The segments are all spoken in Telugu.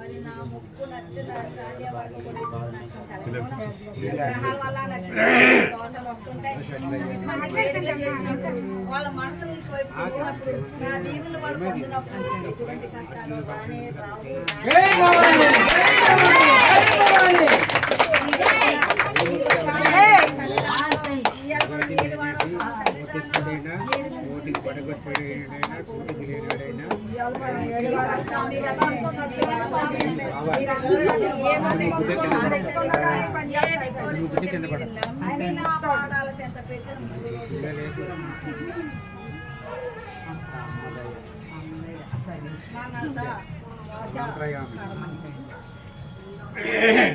మరి నా ముక్కు నచ్చిన వరకు కూడా నష్టం కలగకుండా గ్రహాల వల్ల నచ్చిన దోషాలు వస్తుంటాయి. వాళ్ళ మనసులు ఇటువైపు తిరిగినప్పుడు నా దీవులు వాళ్ళు పొందినప్పుడు ఎటువంటి కష్టాలు బాగానే రావు.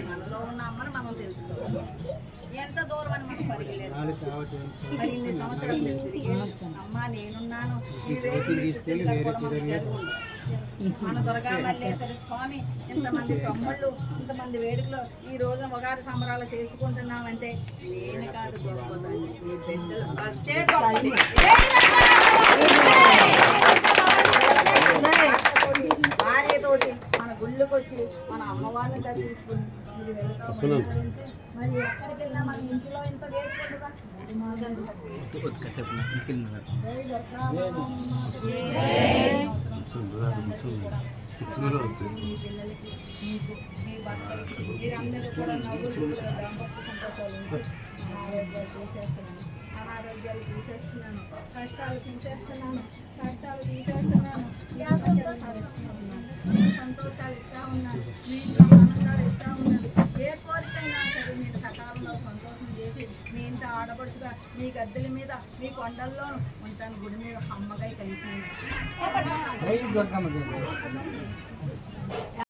మనలో ఉన్న అమ్మని మనం తెలుసుకోవాలి. ఎంత దూరం అని మనం పరిగెలేదు. మరి ఇన్ని సంవత్సరాలు అమ్మ నేనున్నాను. మన దుర్గా మల్లేశ్వరి స్వామి ఇంతమంది తమ్ముళ్ళు ఇంతమంది వేడుకలు ఈ రోజు ఉగాది సంబరాలు చేసుకుంటున్నామంటే నేను కాదు గొప్పదండి, మీ పెద్దలు అంతే గొప్పది. భార్యతోటి మన గుళ్ళకొచ్చి మన అమ్మవారిని దర్శించుకుని మీరు వెళ్తాం. మరి ఎక్కడికి వెళ్ళినా మన ఇంట్లో ఇంత వేసుకుంటున్నా మీరందరూ కూడా నవ్వులు సంతోషాలు ఆరోగ్యాలు తీసేస్తున్నాను, అనారోగ్యాలు తీసేస్తున్నాను, కష్టాలు తీసేస్తున్నాను, సంతోషాలు ఇస్తూ ఉన్నాను, మీ ఇంట్లో ఆనందాలు ఇస్తూ ఉన్నాను. ఏ కోరికైనా సరే మీరు సకాలంలో సంతోషం చేసి మీ ఇంట ఆడపడుచుగా మీ గద్దెల మీద మీ కొండల్లో ఉంటాను. గుడి మీద అమ్మగాయ కలిసి